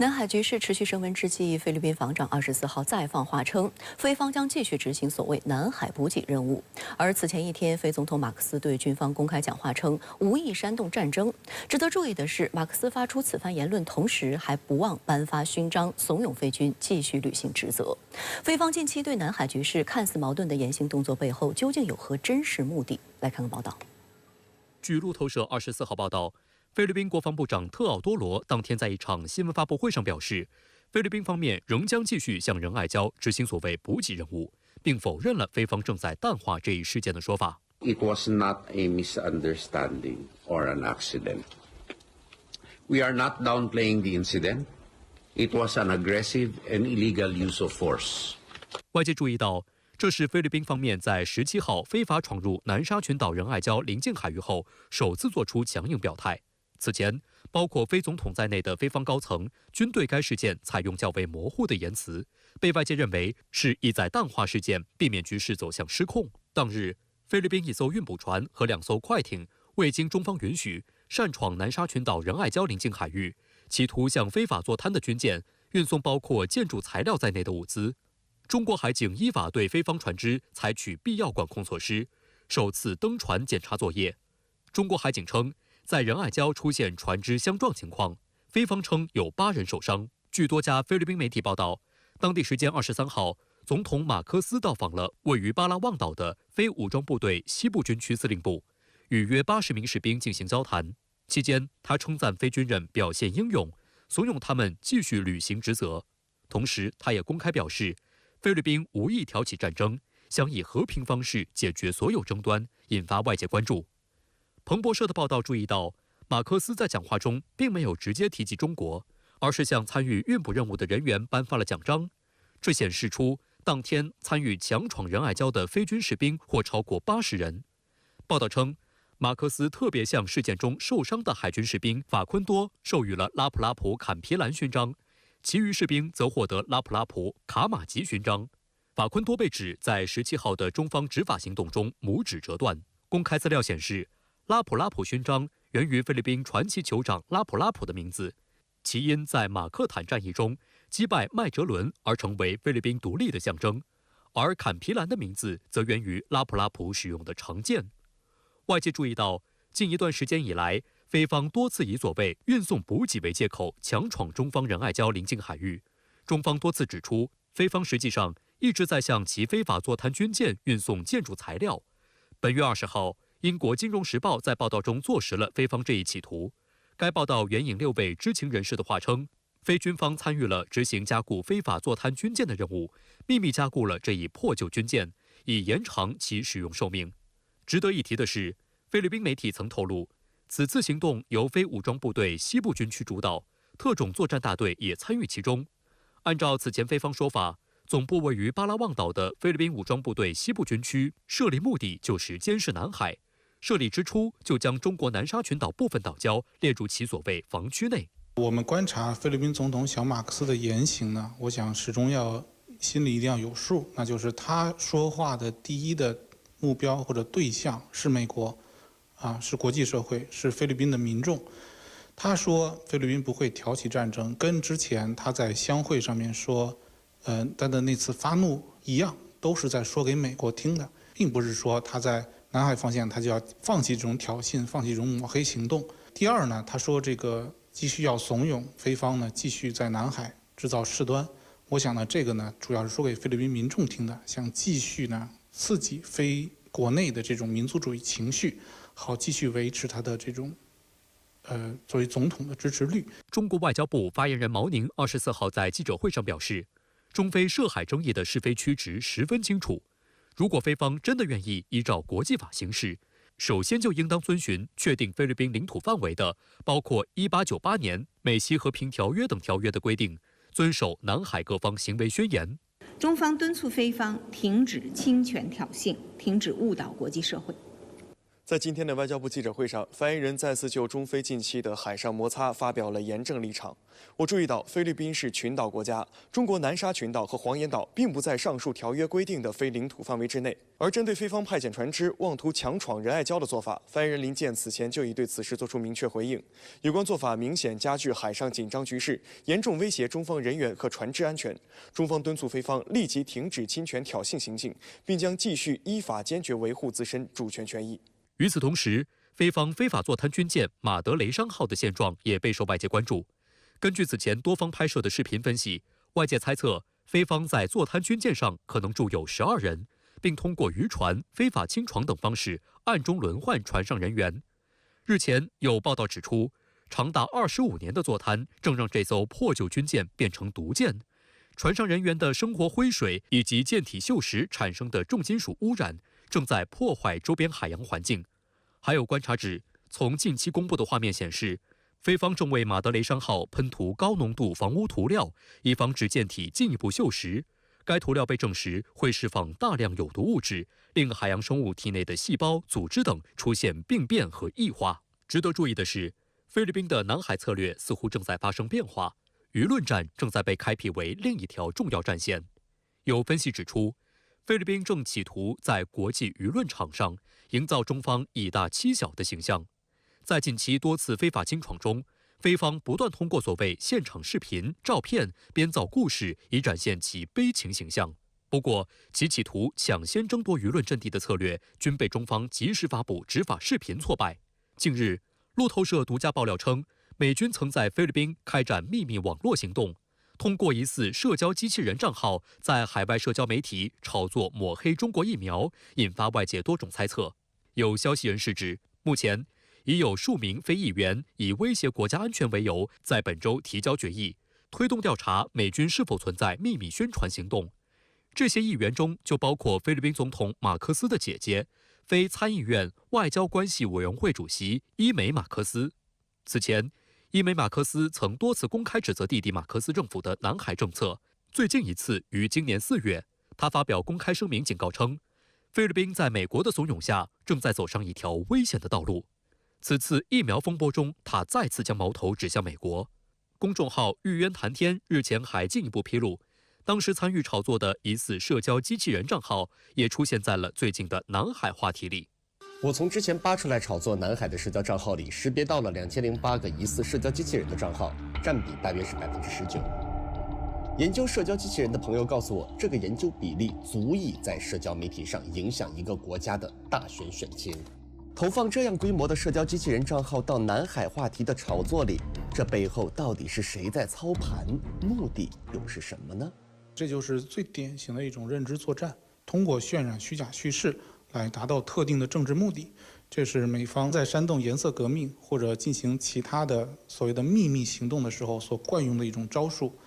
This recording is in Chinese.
南海局势持续升温之际，菲律宾防长24号再放话称，菲方将继续执行所谓南海补给任务。而此前一天，菲总统马克思对军方公开讲话称，无意煽动战争。值得注意的是，马克思发出此番言论，同时还不忘颁发勋章，怂恿菲军继续履行职责。菲方近期对南海局势看似矛盾的言行动作背后，究竟有何真实目的？来看看报道。据路透社24号报道。菲律宾国防部长特奥多罗当天在一场新闻发布会上表示，菲律宾方面仍将继续向仁爱礁执行所谓补给任务，并否认了菲方正在淡化这一事件的说法。It was not a misunderstanding or an accident. We are not downplaying the incident. It was an aggressive and illegal use of force. 外界注意到，这是菲律宾方面在17号非法闯入南沙群岛仁爱礁邻近海域后，首次做出强硬表态。此前，包括菲总统在内的菲方高层均对该事件采用较为模糊的言辞，被外界认为是意在淡化事件，避免局势走向失控。当日，菲律宾一艘运补船和2艘快艇未经中方允许擅闯南沙群岛仁爱礁邻近海域，企图向非法坐滩的军舰运送包括建筑材料在内的物资。中国海警依法对菲方船只采取必要管控措施，首次登船检查作业。中国海警称，在仁爱礁出现船只相撞情况，菲方称有8人受伤。据多家菲律宾媒体报道，当地时间23号，总统马科斯到访了位于巴拉望岛的非武装部队西部军区司令部，与约80名士兵进行交谈。期间，他称赞非军人表现英勇，怂恿他们继续履行职责。同时，他也公开表示，菲律宾无意挑起战争，想以和平方式解决所有争端，引发外界关注。彭博社的报道注意到，马克思在讲话中并没有直接提及中国，而是向参与运补任务的人员颁发了奖章。这显示出当天参与强闯仁爱礁的菲军士兵或超过80人。报道称，马克思特别向事件中受伤的海军士兵法昆多授予了拉普拉普坎皮兰勋章，其余士兵则获得拉普拉普卡马吉勋章。法昆多被指在17号的中方执法行动中拇指折断。公开资料显示，拉普拉普勋章源于菲律宾传奇酋长拉普拉普的名字，其因在马克坦战役中击败麦哲伦而成为菲律宾独立的象征，而坎皮兰的名字则源于拉普拉普使用的长剑。外界注意到，近一段时间以来，菲方多次以所谓运送补给为借口强闯中方仁爱礁邻近海域。中方多次指出，菲方实际上一直在向其非法坐滩军舰运送建筑材料。本月20号，英国《金融时报》在报道中坐实了菲方这一企图。该报道援引6位知情人士的话称，菲军方参与了执行加固非法坐滩军舰的任务，秘密加固了这一破旧军舰，以延长其使用寿命。值得一提的是，菲律宾媒体曾透露，此次行动由非武装部队西部军区主导，特种作战大队也参与其中。按照此前菲方说法，总部位于巴拉望岛的菲律宾武装部队西部军区设立目的就是监视南海。设立之初就将中国南沙群岛部分岛礁列入其所谓防区内。我们观察菲律宾总统小马克思的言行呢，我想始终心里一定要有数，那就是他说话的第一的目标或者对象是美国，是国际社会，是菲律宾的民众。他说菲律宾不会挑起战争，跟之前他在相会上面说，他的那次发怒一样，都是在说给美国听的，并不是说他在南海方向他就要放弃这种挑衅，放弃这种抹黑行动。第二呢，他说这个继续要怂恿菲方呢继续在南海制造事端。我想呢，这个呢主要是说给菲律宾民众听的，想继续呢刺激非国内的这种民族主义情绪，好继续维持他的这种作为总统的支持率。中国外交部发言人毛宁24号在记者会上表示，中菲涉海争议的是非曲直十分清楚。如果菲方真的愿意依照国际法行事，首先就应当遵循确定菲律宾领土范围的，包括1898年美西和平条约等条约的规定，遵守南海各方行为宣言。中方敦促菲方停止侵权挑衅，停止误导国际社会。在今天的外交部记者会上，发言人再次就中菲近期的海上摩擦发表了严正立场。我注意到，菲律宾是群岛国家，中国南沙群岛和黄岩岛并不在上述条约规定的非领土范围之内。而针对菲方派遣船只妄图强闯仁爱礁的做法，发言人林健此前就已对此事作出明确回应。有关做法明显加剧海上紧张局势，严重威胁中方人员和船只安全。中方敦促菲方立即停止侵权挑衅行径，并将继续依法坚决维护自身主权权益。与此同时，菲方非法坐滩军舰“马德雷商号”的现状也备受外界关注。根据此前多方拍摄的视频分析，外界猜测菲方在坐滩军舰上可能住有12人，并通过渔船、非法清闯等方式暗中轮换船上人员。日前有报道指出，长达25年的坐滩正让这艘破旧军舰变成毒舰，船上人员的生活灰水以及舰体锈蚀产生的重金属污染正在破坏周边海洋环境。还有观察指，从近期公布的画面显示，菲方正为马德雷商号喷涂高浓度防污涂料，以防止舰体进一步锈蚀。该涂料被证实会释放大量有毒物质，令海洋生物体内的细胞、组织等出现病变和异化。值得注意的是，菲律宾的南海策略似乎正在发生变化，舆论战正在被开辟为另一条重要战线。有分析指出，菲律宾正企图在国际舆论场上营造中方以大欺小的形象。在近期多次非法清闯中，菲方不断通过所谓现场视频、照片编造故事，以展现其悲情形象。不过，其企图抢先争夺舆论阵地的策略均被中方及时发布执法视频挫败。近日，路透社独家爆料称，美军曾在菲律宾开展秘密网络行动，通过疑似社交机器人账号在海外社交媒体炒作抹黑中国疫苗，引发外界多种猜测。有消息人士指，目前已有数名非议员以威胁国家安全为由，在本周提交决议，推动调查美军是否存在秘密宣传行动。这些议员中就包括菲律宾总统马克思的姐姐，非参议院外交关系委员会主席伊美马克思。此前，伊美马克思曾多次公开指责弟弟马克思政府的南海政策。最近一次于今年4月，他发表公开声明警告称，菲律宾在美国的怂恿下正在走上一条危险的道路。此次疫苗风波中，他再次将矛头指向美国。公众号“玉渊谈天”日前还进一步披露，当时参与炒作的疑似社交机器人账号也出现在了最近的南海话题里。我从之前扒出来炒作南海的社交账号里识别到了2008个疑似社交机器人的账号，占比大约是19%。研究社交机器人的朋友告诉我，这个研究比例足以在社交媒体上影响一个国家的大选选情。投放这样规模的社交机器人账号到南海话题的炒作里，这背后到底是谁在操盘？目的又是什么呢？这就是最典型的一种认知作战，通过渲染虚假叙事来达到特定的政治目的。这是美方在煽动颜色革命或者进行其他的所谓的秘密行动的时候所惯用的一种招数。